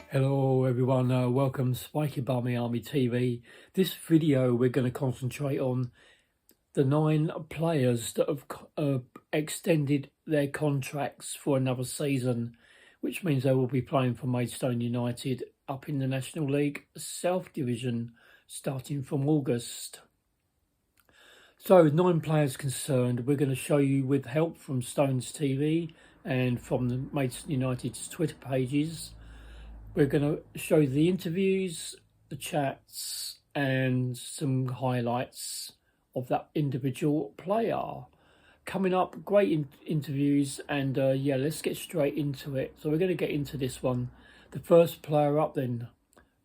Hello everyone, welcome Spiky Barmy Army TV. This video we're going to concentrate on the 9 players that have extended their contracts for another season, which means they will be playing for Maidstone United up in the National League South Division starting from August. So 9 players concerned, we're going to show you with help from Stones TV and from the Maidstone United's Twitter pages. We're going to show you the interviews, the chats, and some highlights of that individual player. Coming up, great interviews, and yeah, let's get straight into it. So we're going to get into this one. The first player up then,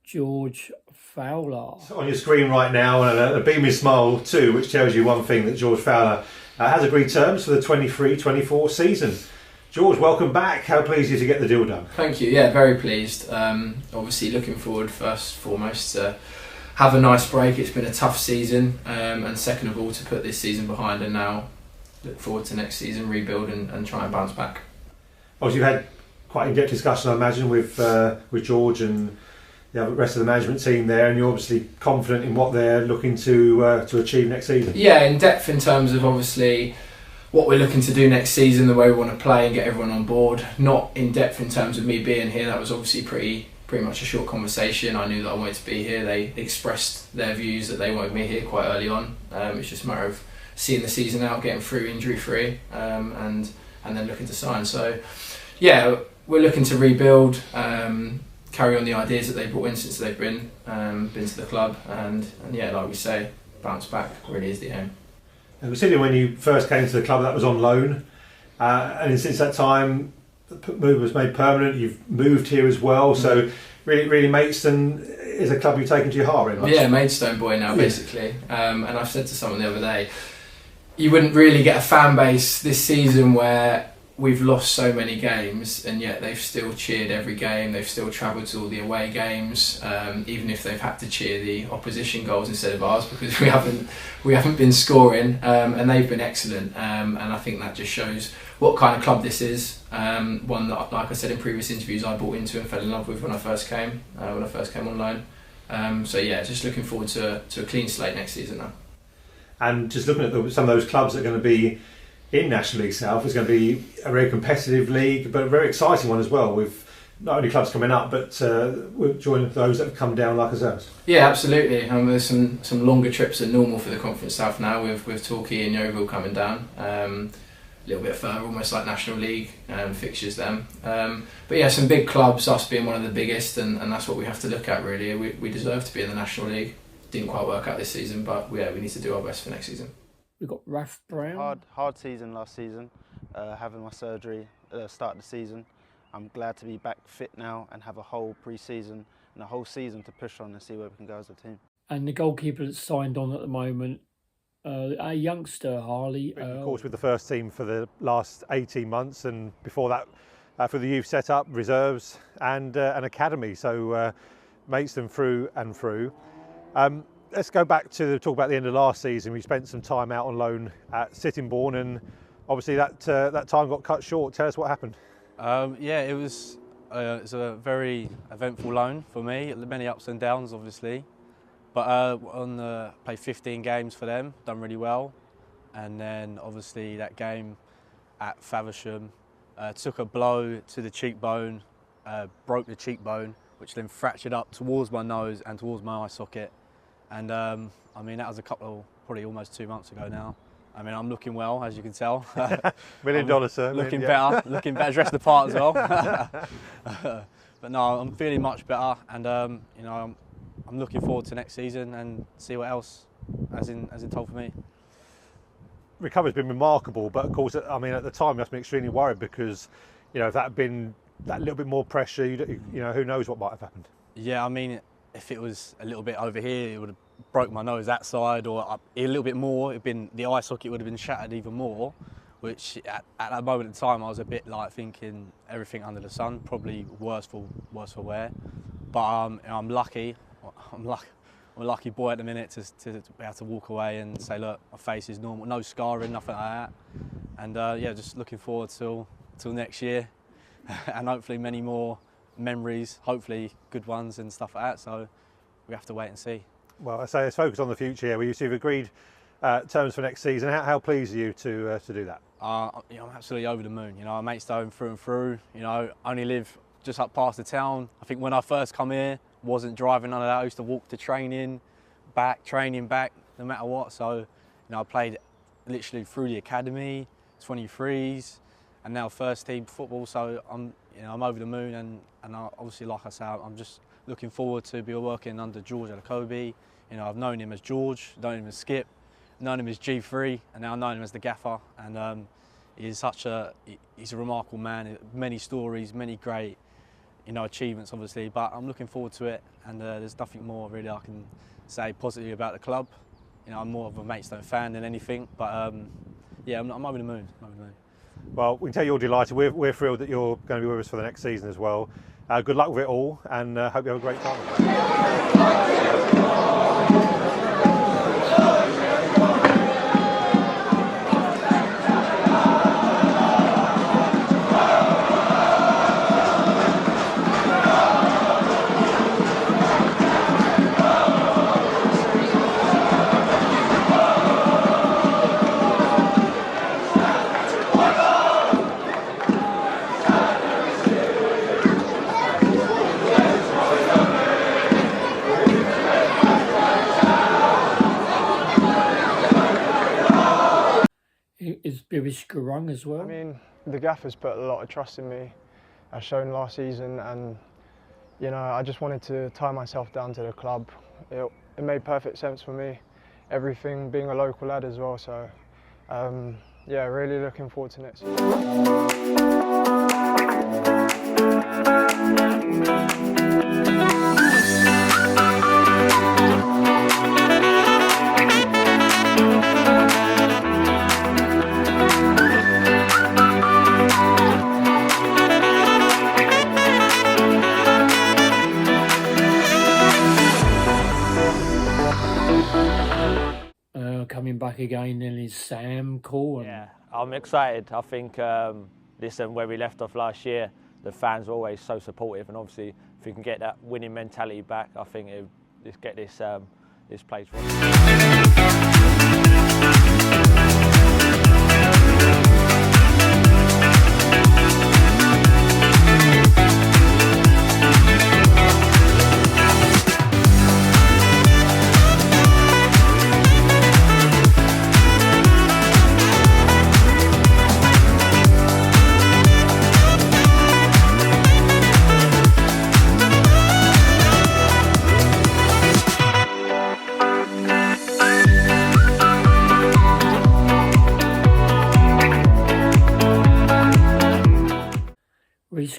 George Fowler. On your screen right now, and a beaming smile too, which tells you one thing, that George Fowler has agreed terms for the 23-24 season. George, welcome back. How pleased are you to get the deal done? Thank you. Yeah, very pleased. Obviously looking forward first and foremost to have a nice break. It's been a tough season, and second of all to put this season behind and now look forward to next season, rebuild and try and bounce back. Obviously you've had quite in-depth discussion, I imagine, with George and the rest of the management team there, and you're obviously confident in what they're looking to achieve next season. Yeah, in depth in terms of obviously what we're looking to do next season, the way we want to play and get everyone on board. Not in depth in terms of me being here. That was obviously pretty much a short conversation. I knew that I wanted to be here. They expressed their views that they wanted me here quite early on. It's just a matter of seeing the season out, getting through injury free, and then looking to sign. So yeah, we're looking to rebuild, carry on the ideas that they brought in since they've been to the club, and yeah, like we say, bounce back really is the aim. And considering when you first came to the club, that was on loan, and since that time the move was made permanent. You've moved here as well, so really Maidstone is a club you've taken to your heart, really much. Yeah, Maidstone boy now, basically. And I've said to someone the other day, you wouldn't really get a fan base this season where we've lost so many games and yet they've still cheered every game. They've still travelled to all the away games, even if they've had to cheer the opposition goals instead of ours, because we haven't been scoring, and they've been excellent. And I think that just shows what kind of club this is. One that, like I said in previous interviews, I bought into and fell in love with when I first came on loan. So yeah, just looking forward to a clean slate next season now. And just looking at some of those clubs that are going to be in National League South, it's going to be a very competitive league, but a very exciting one as well, with not only clubs coming up, but we're joining those that have come down like ourselves. Yeah, absolutely. There's some longer trips than normal for the Conference South now, with Torquay and Yeovil coming down. A little bit further, almost like National League fixtures them. But yeah, some big clubs, us being one of the biggest, and that's what we have to look at really. We deserve to be in the National League. Didn't quite work out this season, but yeah, we need to do our best for next season. We've got Raf Brown. Hard season last season, having my surgery start of the season. I'm glad to be back fit now and have a whole pre-season and a whole season to push on and see where we can go as a team. And the goalkeeper that's signed on at the moment, our youngster Harley. Of course, with the first team for the last 18 months, and before that for the youth setup, reserves and an academy. So Maidstone through and through. Let's go back to talk about the end of last season. We spent some time out on loan at Sittingbourne, and obviously that time got cut short. Tell us what happened. Yeah, it was a very eventful loan for me. Many ups and downs, obviously, but played 15 games for them, done really well, and then obviously that game at Faversham took a blow to the cheekbone, broke the cheekbone, which then fractured up towards my nose and towards my eye socket. And I mean, that was probably almost 2 months ago now. I mean, I'm looking well, as you can tell. $1 million, sir. Looking better, dressed the part as well. But no, I'm feeling much better, and you know, I'm looking forward to next season and see what else, as in told for me. Recovery's been remarkable, but of course, I mean, at the time, you must be extremely worried because, you know, if that had been that little bit more pressure, you know, who knows what might have happened. Yeah, I mean, if it was a little bit over here, it would have broke my nose that side, or up a little bit more, the eye socket would have been shattered even more, which at that moment in time I was a bit like thinking everything under the sun, probably worse for wear. But I'm lucky. I'm a lucky boy at the minute to be able to walk away and say, look, my face is normal, no scarring, nothing like that. And yeah, just looking forward till next year, and hopefully many more memories, hopefully good ones and stuff like that. So we have to wait and see. Well, I say let's focus on the future here. You've agreed terms for next season. How pleased are you to do that? You know, I'm absolutely over the moon. You know, I'm Maidstone through and through. You know, I only live just up past the town. I think when I first come here, wasn't driving none of that. I used to walk to training back, no matter what. So, you know, I played literally through the academy, 23s, and now first team football. So I'm over the moon, and obviously, like I say, I'm just looking forward to be working under George Alakobi. You know, I've known him as George, known him as Skip, known him as G3, and now known him as the gaffer. And he's a remarkable man. Many stories, many great, you know, achievements, obviously. But I'm looking forward to it, and there's nothing more really I can say positively about the club. You know, I'm more of a Maidstone fan than anything. But yeah, I'm over the moon. I'm over the moon. Well, we can tell you're delighted. We're thrilled that you're going to be with us for the next season as well. Good luck with it all, and hope you have a great time. Is Birish Garung as well? I mean, the gaffer's put a lot of trust in me, as shown last season, and you know, I just wanted to tie myself down to the club. It made perfect sense for me, everything, being a local lad as well. So yeah, really looking forward to next season. Coming back again, then is Sam cool? Yeah, I'm excited. I think listen, where we left off last year, the fans were always so supportive, and obviously if we can get that winning mentality back, I think let's get this place right.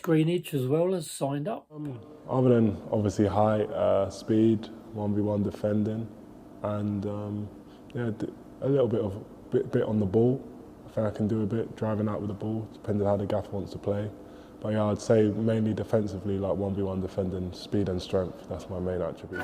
Greenwich as well as signed up. Other than obviously height, speed, 1v1 defending, and yeah, a little bit on the ball. I think I can do a bit driving out with the ball, depending on how the gaffer wants to play. But yeah, I'd say mainly defensively, like 1v1 defending, speed and strength. That's my main attribute.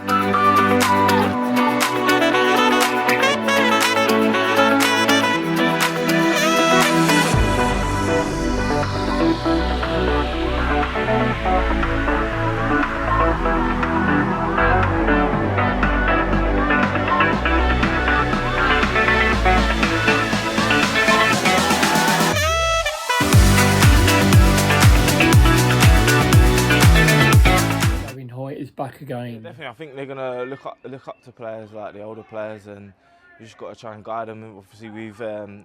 Back again. Yeah, definitely, I think they're gonna look up to players like the older players, and you just got to try and guide them. Obviously, we've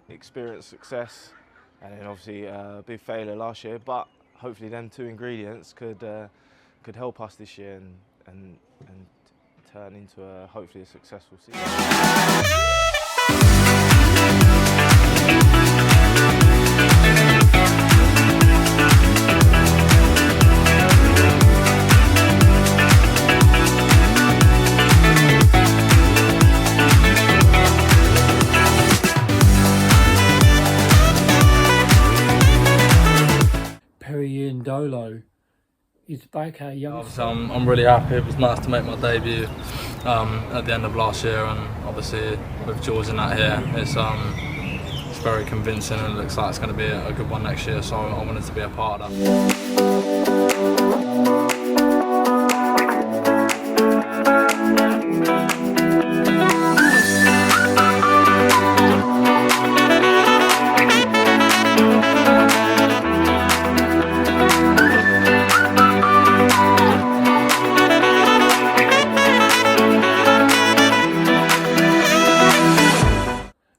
experienced success, and then obviously a big failure last year. But hopefully, them two ingredients could help us this year and turn into hopefully a successful season. He's back at young. I'm really happy. It was nice to make my debut at the end of last year, and obviously with George and that here, it's very convincing, and it looks like it's going to be a good one next year, so I wanted to be a part of that.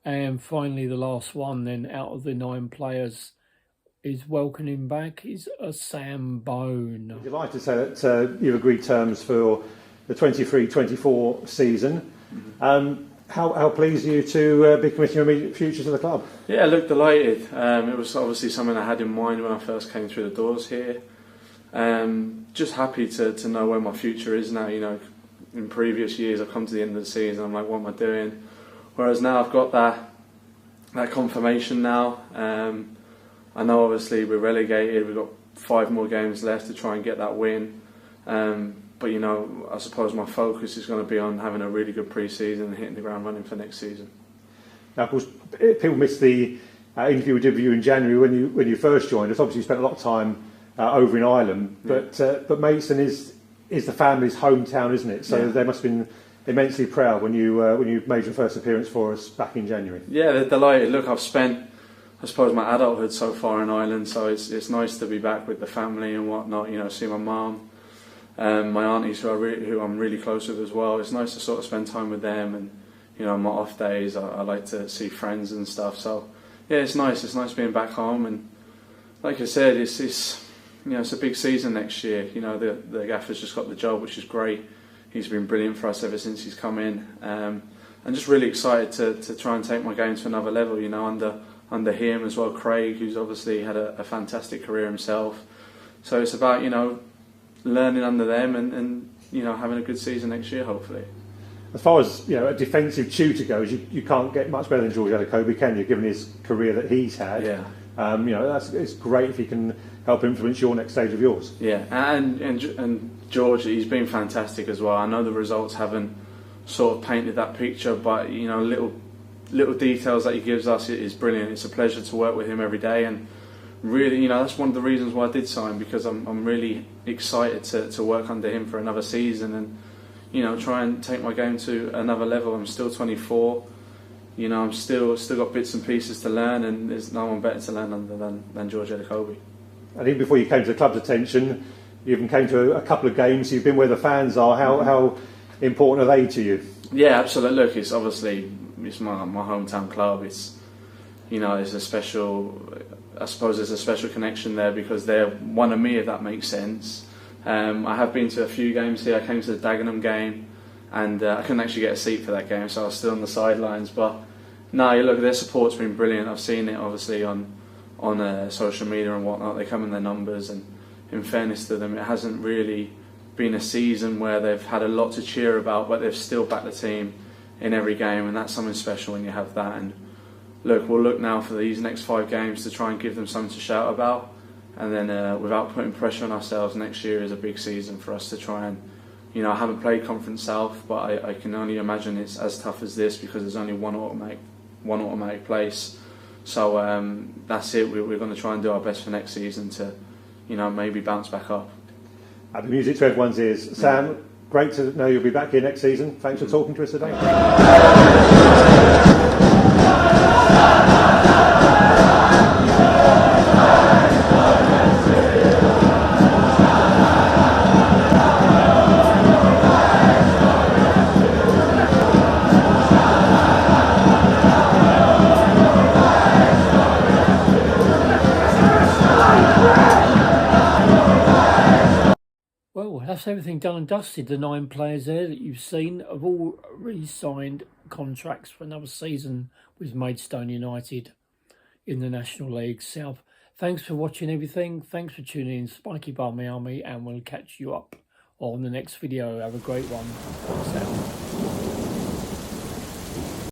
And finally, the last one then out of the 9 players is welcoming back is a Sam Bone. Delighted to say that you've agreed terms for the 23-24 season. How pleased are you to be committing your immediate future to the club? Yeah, look, delighted. It was obviously something I had in mind when I first came through the doors here. Just happy to know where my future is now. You know, in previous years I've come to the end of the season, I'm like, what am I doing? Whereas now I've got that confirmation now. I know obviously we're relegated, we've got 5 more games left to try and get that win. But you know, I suppose my focus is going to be on having a really good pre-season and hitting the ground running for next season. Now, of course, people missed the interview we did with you in January when you first joined us. Obviously, you spent a lot of time over in Ireland, but Maidstone is the family's hometown, isn't it? So they must have been immensely proud when you made your first appearance for us back in January. Yeah, they're delighted. Look, I've spent, I suppose, my adulthood so far in Ireland, so it's nice to be back with the family and whatnot. You know, see my mum, my aunties who I'm really close with as well. It's nice to sort of spend time with them, and you know, on my off days I like to see friends and stuff. So yeah, it's nice. It's nice being back home, and like I said, it's you know, it's a big season next year. You know, the gaffer's just got the job, which is great. He's been brilliant for us ever since he's come in. I'm just really excited to try and take my game to another level, you know, under him as well, Craig, who's obviously had a fantastic career himself. So it's about, you know, learning under them and you know, having a good season next year, hopefully. As far as, you know, a defensive tutor goes, you can't get much better than George Jacobi, can you, given his career that he's had? Yeah. You know, it's great if he can help influence your next stage of yours. Yeah, and George, he's been fantastic as well. I know the results haven't sort of painted that picture, but you know, little details that he gives us is brilliant. It's a pleasure to work with him every day, and really, you know, that's one of the reasons why I did sign, because I'm really excited to work under him for another season and, you know, try and take my game to another level. I'm still 24. You know, I'm still got bits and pieces to learn, and there's no one better to learn under than George Jacobi. I think before you came to the club's attention, you even came to a couple of games. You've been where the fans are. How important are they to you? Yeah, absolutely. Look, it's obviously my hometown club. It's, you know, it's a special. I suppose there's a special connection there because they're one of me, if that makes sense. I have been to a few games here. I came to the Dagenham game, and I couldn't actually get a seat for that game, so I was still on the sidelines. But no, look, their support's been brilliant. I've seen it obviously on social media and whatnot. They come in their numbers, and in fairness to them, it hasn't really been a season where they've had a lot to cheer about, but they've still backed the team in every game, and that's something special when you have that. And look, we'll look now for these next 5 games to try and give them something to shout about, and then without putting pressure on ourselves, next year is a big season for us to try and, you know, I haven't played Conference South, but I can only imagine it's as tough as this because there's only one automatic place. So that's it. We're going to try and do our best for next season to, you know, maybe bounce back up. The music to everyone's ears. Sam, great to know you'll be back here next season. Thanks for talking to us today. Well, that's everything done and dusted. The 9 players there that you've seen have all re-signed contracts for another season with Maidstone United in the National League South. Thanks for watching everything. Thanks for tuning in, Spiky Barmy Army, and we'll catch you up on the next video. Have a great one.